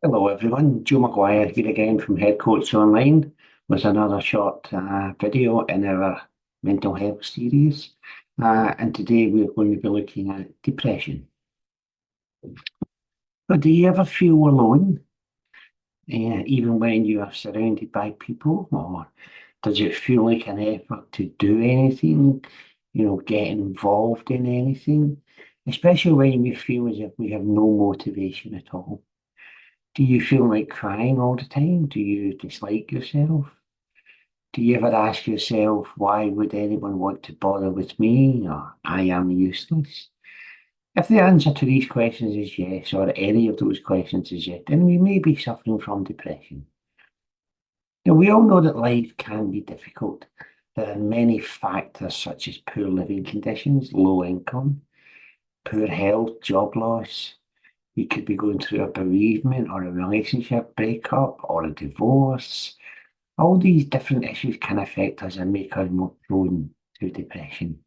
Hello everyone, Joe Maguire here again from Head Coach Online with another short video in our mental health series. And today we're going to be looking at depression. But do you ever feel alone, even when you are surrounded by people? Or does it feel like an effort to do anything, get involved in anything? Especially when we feel as if we have no motivation at all. Do you feel like crying all the time? Do you dislike yourself? Do you ever ask yourself, why would anyone want to bother with me? Or I am useless? If the answer to these questions is yes, or any of those questions is yes, then we may be suffering from depression. Now, we all know that life can be difficult. There are many factors such as poor living conditions, low income, poor health, job loss. You could be going through a bereavement or a relationship breakup or a divorce. All these different issues can affect us and make us more prone to depression.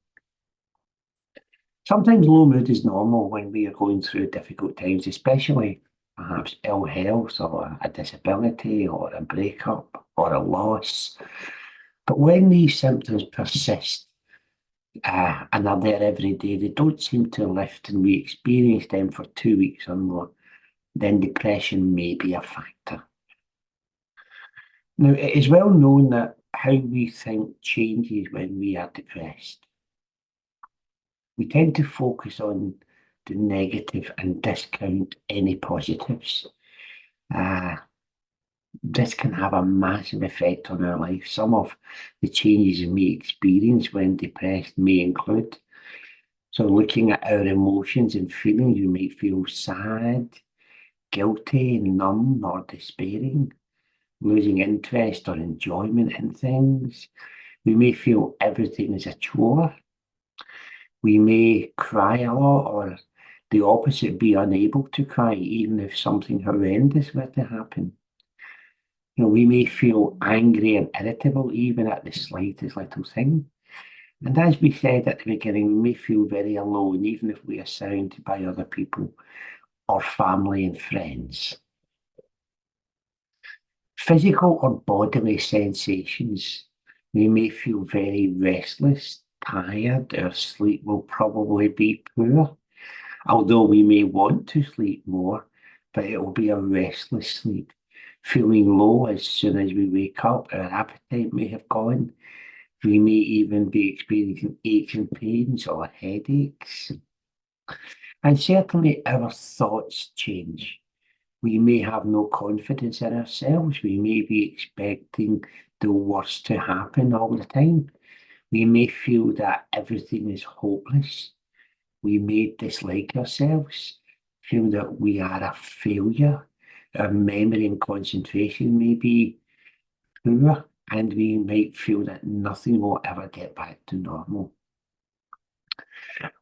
Sometimes low mood is normal when we are going through difficult times, especially perhaps ill health or a disability or a breakup or a loss. But when these symptoms persist and are there every day, they don't seem to lift and we experience them for 2 weeks or more, then depression may be a factor. Now, it is well known that how we think changes when we are depressed. We tend to focus on the negative and discount any positives. This can have a massive effect on our life. Some of the changes we experience when depressed may include. So looking at our emotions and feelings, you may feel sad, guilty, numb, or despairing, losing interest or enjoyment in things. We may feel everything is a chore. We may cry a lot, or the opposite, be unable to cry, even if something horrendous were to happen. We may feel angry and irritable even at the slightest little thing. And as we said at the beginning, we may feel very alone, even if we are surrounded by other people or family and friends. Physical or bodily sensations. We may feel very restless, tired, our sleep will probably be poor. Although we may want to sleep more, but it will be a restless sleep. Feeling low as soon as we wake up, our appetite may have gone. We may even be experiencing aches and pains or headaches. And certainly our thoughts change. We may have no confidence in ourselves. We may be expecting the worst to happen all the time. We may feel that everything is hopeless. We may dislike ourselves, feel that we are a failure. Our memory and concentration may be poor, and we might feel that nothing will ever get back to normal.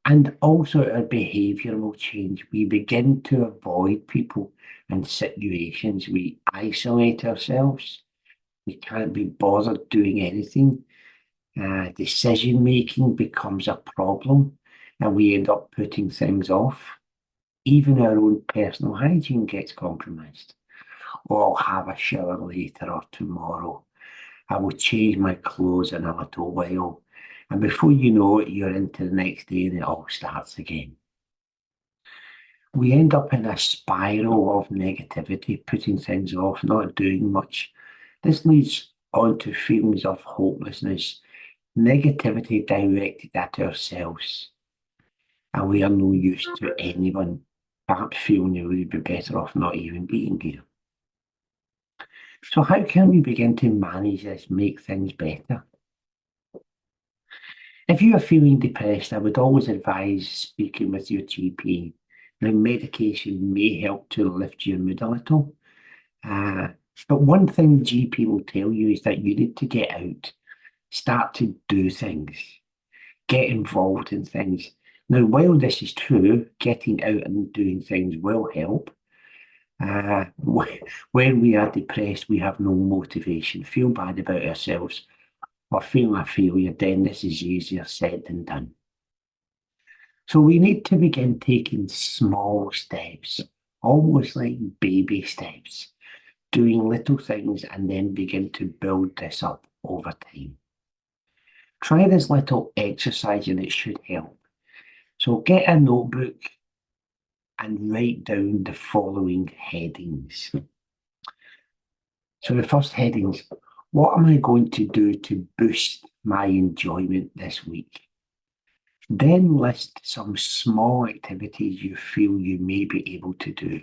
And also our behaviour will change. We begin to avoid people and situations. We isolate ourselves. We can't be bothered doing anything. Decision making becomes a problem, and we end up putting things off. Even our own personal hygiene gets compromised. Oh, I'll have a shower later or tomorrow. I will change my clothes in a little while. And before you know it, you're into the next day and it all starts again. We end up in a spiral of negativity, putting things off, not doing much. This leads on to feelings of hopelessness, negativity directed at ourselves. And we are no use to anyone, perhaps feeling that we'd be better off not even being here. So how can we begin to manage this, make things better? If you are feeling depressed, I would always advise speaking with your GP. Now, medication may help to lift your mood a little. But one thing the GP will tell you is that you need to get out, start to do things, get involved in things. Now, while this is true, getting out and doing things will help. When we are depressed, we have no motivation, feel bad about ourselves, or feel a failure, then this is easier said than done. So we need to begin taking small steps. almost like baby steps, doing little things and then begin to build this up over time. Try this little exercise and it should help. So get a notebook and write down the following headings. So the first heading is, what am I going to do to boost my enjoyment this week? Then list some small activities you feel you may be able to do.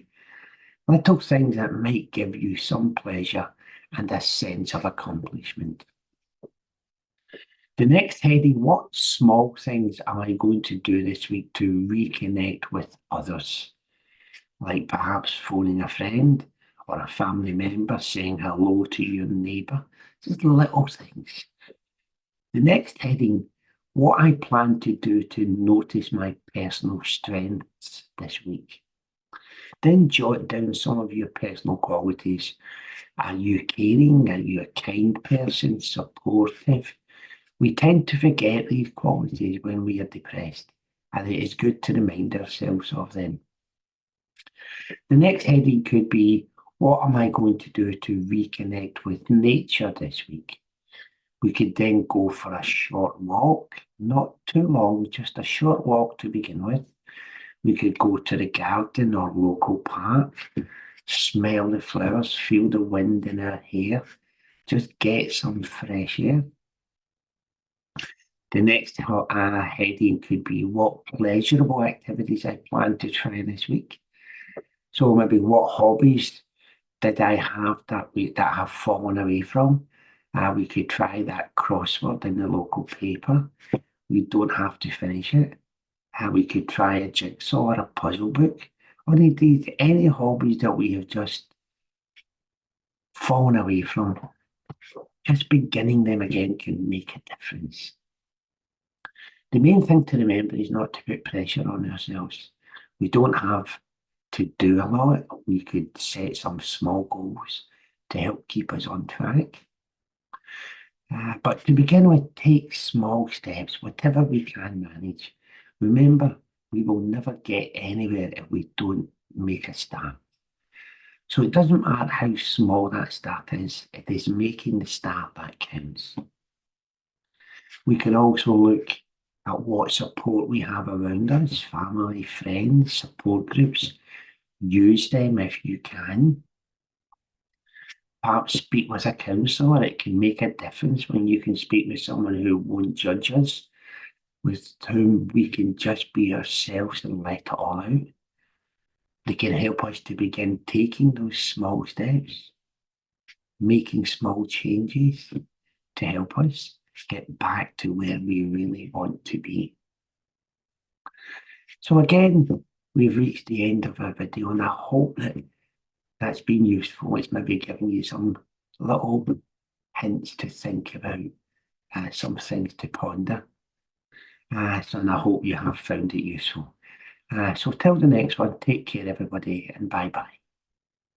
Little things that might give you some pleasure and a sense of accomplishment. The next heading, what small things am I going to do this week to reconnect with others? Like perhaps phoning a friend or a family member, saying hello to your neighbour. Just little things. The next heading, what I plan to do to notice my personal strengths this week. Then jot down some of your personal qualities. Are you caring? Are you a kind person? Supportive? We tend to forget these qualities when we are depressed, and it is good to remind ourselves of them. The next heading could be, what am I going to do to reconnect with nature this week? We could then go for a short walk, not too long, just a short walk to begin with. We could go to the garden or local park, smell the flowers, feel the wind in our hair, just get some fresh air. The next heading could be, what pleasurable activities I plan to try this week. So maybe what hobbies did I have that have fallen away from? We could try that crossword in the local paper. We don't have to finish it. We could try a jigsaw or a puzzle book, or indeed any hobbies that we have just fallen away from. Just beginning them again can make a difference. The main thing to remember is not to put pressure on ourselves. We don't have to do a lot. We could set some small goals to help keep us on track. But to begin with, take small steps, whatever we can manage. Remember, we will never get anywhere if we don't make a start. So it doesn't matter how small that start is, it is making the start that counts. We can also look at what support we have around us, family, friends, support groups. Use them if you can. Perhaps speak with a counsellor. It can make a difference when you can speak with someone who won't judge us, with whom we can just be ourselves and let it all out. They can help us to begin taking those small steps, making small changes to help us get back to where we really want to be. So again, we've reached the end of our video, and I hope that that's been useful. It's maybe giving you some little hints to think about, some things to ponder. And I hope you have found it useful. So till the next one, take care everybody, and bye bye.